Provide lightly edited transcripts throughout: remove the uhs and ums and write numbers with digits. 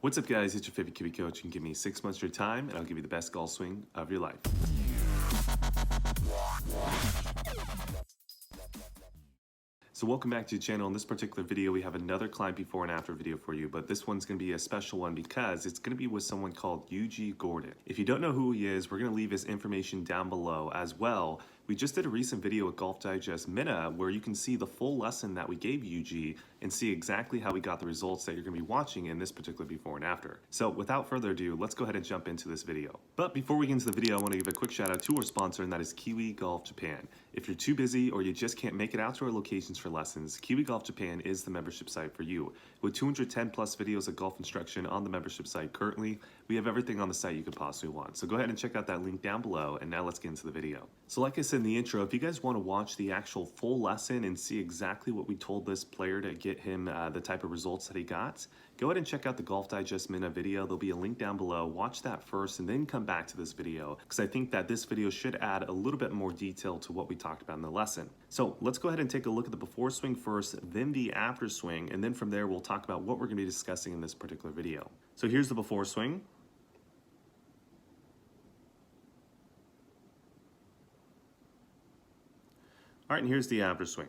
What's up, guys? It's your favorite Kiwi coach. You can give me 6 months of your time and I'll give you the best golf swing of your life. So welcome back to the channel. In this particular video, we have another client before and after video for you, but this one's going to be a special one because it's going to be with someone called Yuji Gordon. If you don't know who he is, we're going to leave his information down below as well. We just did a recent video with Golf Digest Minna where you can see the full lesson that we gave Yuji and see exactly how we got the results that you're going to be watching in this particular before and after. So without further ado, let's go ahead and jump into this video. But before we get into the video, I want to give a quick shout out to our sponsor, and that is Kiwi Golf Japan. If you're too busy or you just can't make it out to our locations for lessons, Kiwi Golf Japan is the membership site for you. With 210 plus videos of golf instruction on the membership site currently, we have everything on the site you could possibly want. So go ahead and check out that link down below, and now let's get into the video. So like I said in the intro, if you guys want to watch the actual full lesson and see exactly what we told this player to get him the type of results that he got, go ahead and check out the Golf Digest Minna video. There'll be a link down below. Watch that first and then come back to this video, because I think that this video should add a little bit more detail to what we talked about in the lesson. So let's go ahead and take a look at the before swing first, then the after swing, and then from there we'll talk about what we're going to be discussing in this particular video. So here's the before swing. All right, and here's the after swing.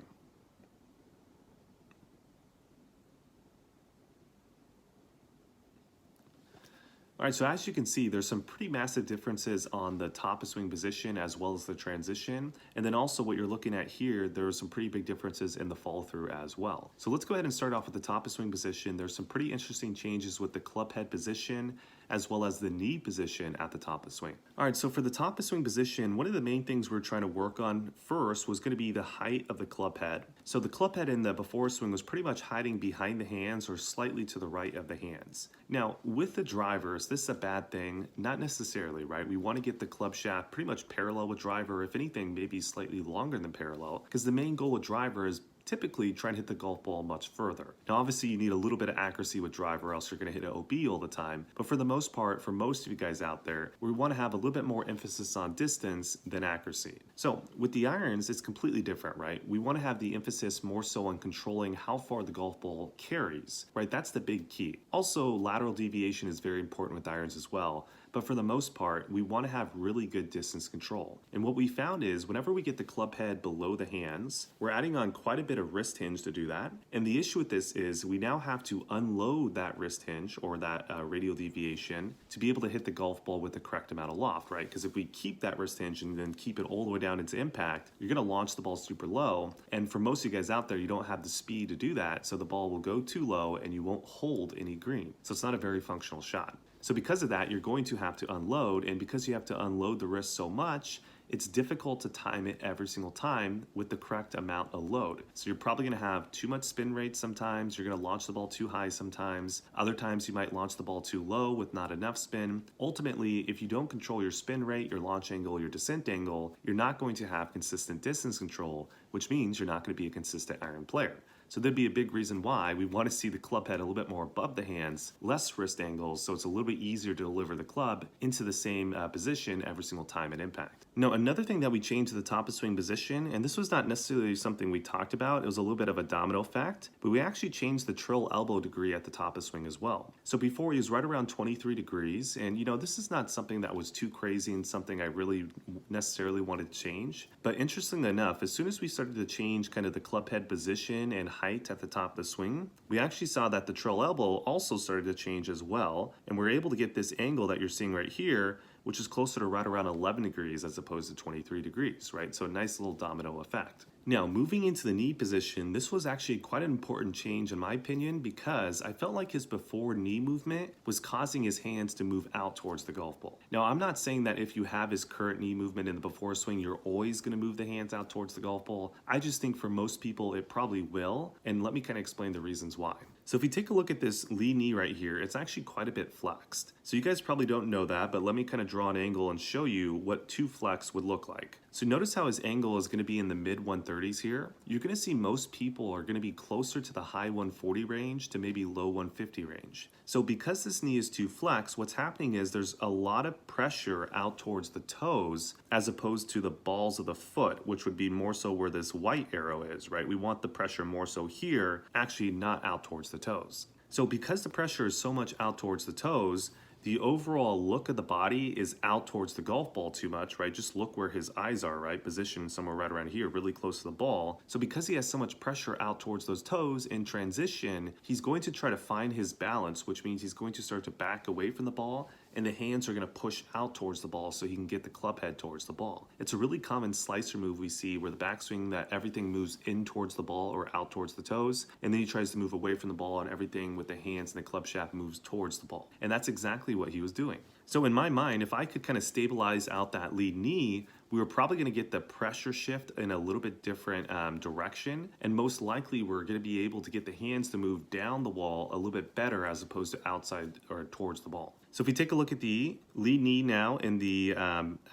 All right, so as you can see, there's some pretty massive differences on the top of swing position as well as the transition. And then also what you're looking at here, there are some pretty big differences in the follow through as well. So let's go ahead and start off with the top of swing position. There's some pretty interesting changes with the club head position as well as the knee position at the top of swing. All right, so for the top of swing position, one of the main things we're trying to work on first was going to be the height of the club head. So the club head in the before swing was pretty much hiding behind the hands or slightly to the right of the hands. Now, with the drivers, this is a bad thing, not necessarily, right? We want to get the club shaft pretty much parallel with driver, if anything, maybe slightly longer than parallel, because the main goal with driver is typically try and hit the golf ball much further. Now, obviously, you need a little bit of accuracy with driver, or else you're going to hit an OB all the time. But for the most part, for most of you guys out there, we want to have a little bit more emphasis on distance than accuracy. So with the irons, it's completely different, right? We want to have the emphasis more so on controlling how far the golf ball carries, right? That's the big key. Also, lateral deviation is very important with irons as well. But for the most part, we want to have really good distance control. And what we found is whenever we get the club head below the hands, we're adding on quite a bit of wrist hinge to do that. And the issue with this is we now have to unload that wrist hinge or that radial deviation to be able to hit the golf ball with the correct amount of loft, right? Because if we keep that wrist hinge and then keep it all the way down into impact, you're going to launch the ball super low. And for most of you guys out there, you don't have the speed to do that. So the ball will go too low and you won't hold any green. So it's not a very functional shot. So because of that, you're going to have to unload, and because you have to unload the wrist so much, it's difficult to time it every single time with the correct amount of load. So you're probably going to have too much spin rate sometimes, you're going to launch the ball too high sometimes, other times you might launch the ball too low with not enough spin. Ultimately, if you don't control your spin rate, your launch angle, your descent angle, you're not going to have consistent distance control, which means you're not going to be a consistent iron player. So there'd be a big reason why we want to see the club head a little bit more above the hands, less wrist angles, so it's a little bit easier to deliver the club into the same position every single time at impact. Now, another thing that we changed to the top of swing position, and this was not necessarily something we talked about, it was a little bit of a domino effect, but we actually changed the trill elbow degree at the top of swing as well. So before he was right around 23 degrees, and you know, this is not something that was too crazy and something I really necessarily wanted to change. But interestingly enough, as soon as we started to change kind of the club head position and height at the top of the swing, we actually saw that the trill elbow also started to change as well, and we're able to get this angle that you're seeing right here, which is closer to right around 11 degrees as opposed to 23 degrees, right? So a nice little domino effect. Now, moving into the knee position, this was actually quite an important change in my opinion, because I felt like his before knee movement was causing his hands to move out towards the golf ball. Now, I'm not saying that if you have his current knee movement in the before swing, you're always going to move the hands out towards the golf ball. I just think for most people, it probably will. And let me kind of explain the reasons why. So if you take a look at this lead knee right here, it's actually quite a bit flexed. So you guys probably don't know that, but let me kind of draw an angle and show you what too flex would look like. So notice how his angle is going to be in the mid 130s here. You're going to see most people are going to be closer to the high 140 range to maybe low 150 range. So because this knee is too flex, what's happening is there's a lot of pressure out towards the toes as opposed to the balls of the foot, which would be more so where this white arrow is, right? We want the pressure more so here, actually not out towards the toes. So because the pressure is so much out towards the toes, the overall look of the body is out towards the golf ball too much, right? Just look where his eyes are, right? Positioned somewhere right around here, really close to the ball. So because he has so much pressure out towards those toes in transition, he's going to try to find his balance, which means he's going to start to back away from the ball, and the hands are going to push out towards the ball so he can get the club head towards the ball. It's a really common slicer move we see where the backswing that everything moves in towards the ball or out towards the toes, and then he tries to move away from the ball and everything with the hands and the club shaft moves towards the ball. And that's exactly what he was doing. So in my mind, if I could kind of stabilize out that lead knee, we were probably going to get the pressure shift in a little bit different direction. And most likely we're going to be able to get the hands to move down the wall a little bit better as opposed to outside or towards the ball. So if we take a look at the lead knee now in the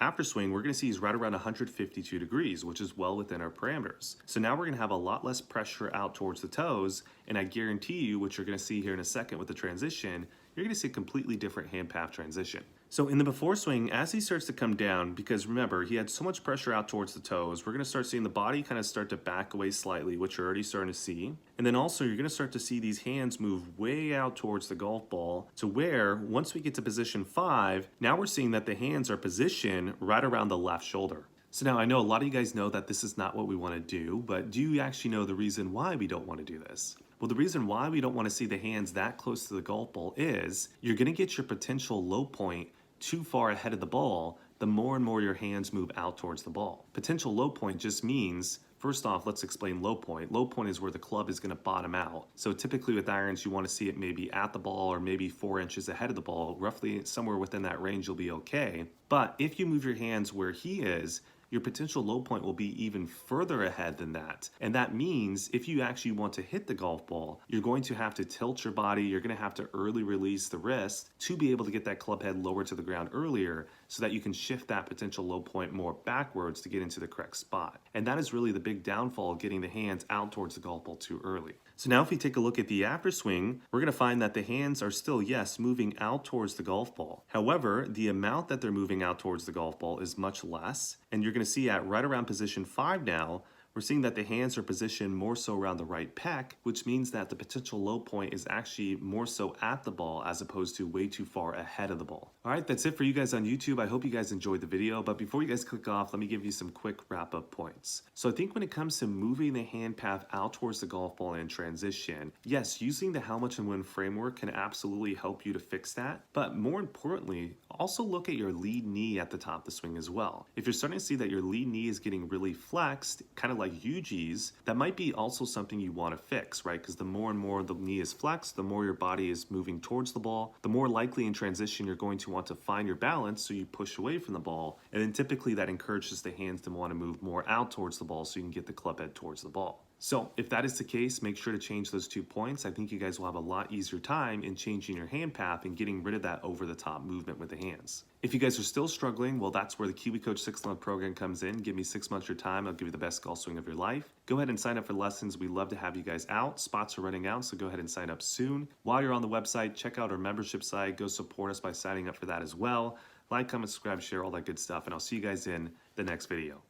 after swing, we're going to see he's right around 152 degrees, which is well within our parameters. So now we're going to have a lot less pressure out towards the toes. And I guarantee you, what you're going to see here in a second with the transition, you're going to see a completely different hand path transition. So in the before swing, as he starts to come down, because remember, he had so much pressure out towards the toes, we're going to start seeing the body kind of start to back away slightly, which you're already starting to see. And then also you're going to start to see these hands move way out towards the golf ball to where once we get to position 5, now we're seeing that the hands are positioned right around the left shoulder. So now I know a lot of you guys know that this is not what we want to do, but do you actually know the reason why we don't want to do this? Well, the reason why we don't want to see the hands that close to the golf ball is you're going to get your potential low point too far ahead of the ball the more and more your hands move out towards the ball. Potential low point just means, first off, let's explain low point. Low point is where the club is going to bottom out. So typically with irons, you want to see it maybe at the ball or maybe 4 inches ahead of the ball. Roughly somewhere within that range, you'll be okay. But if you move your hands where he is, your potential low point will be even further ahead than that. And that means if you actually want to hit the golf ball, you're going to have to tilt your body, you're going to have to early release the wrist to be able to get that club head lower to the ground earlier so that you can shift that potential low point more backwards to get into the correct spot. And that is really the big downfall of getting the hands out towards the golf ball too early. So now if we take a look at the after swing, we're going to find that the hands are still, yes, moving out towards the golf ball. However, the amount that they're moving out towards the golf ball is much less. And you're going to see at right around position 5 now, we're seeing that the hands are positioned more so around the right pec, which means that the potential low point is actually more so at the ball as opposed to way too far ahead of the ball. All right, that's it for you guys on YouTube. I hope you guys enjoyed the video, but before you guys click off, let me give you some quick wrap-up points. So I think when it comes to moving the hand path out towards the golf ball in transition, yes, using the how much and when framework can absolutely help you to fix that, but more importantly, also look at your lead knee at the top of the swing as well. If you're starting to see that your lead knee is getting really flexed, kind of like Yuji's, that might be also something you want to fix, right? Because the more and more the knee is flexed, the more your body is moving towards the ball, the more likely in transition you're going to want to find your balance so you push away from the ball. And then typically that encourages the hands to want to move more out towards the ball so you can get the club head towards the ball. So if that is the case, make sure to change those 2 points. I think you guys will have a lot easier time in changing your hand path and getting rid of that over-the-top movement with the hands. If you guys are still struggling, well, that's where the Kiwi Coach 6-month program comes in. Give me 6 months of your time. I'll give you the best golf swing of your life. Go ahead and sign up for lessons. We love to have you guys out. Spots are running out, so go ahead and sign up soon. While you're on the website, check out our membership site. Go support us by signing up for that as well. Like, comment, subscribe, share, all that good stuff, and I'll see you guys in the next video.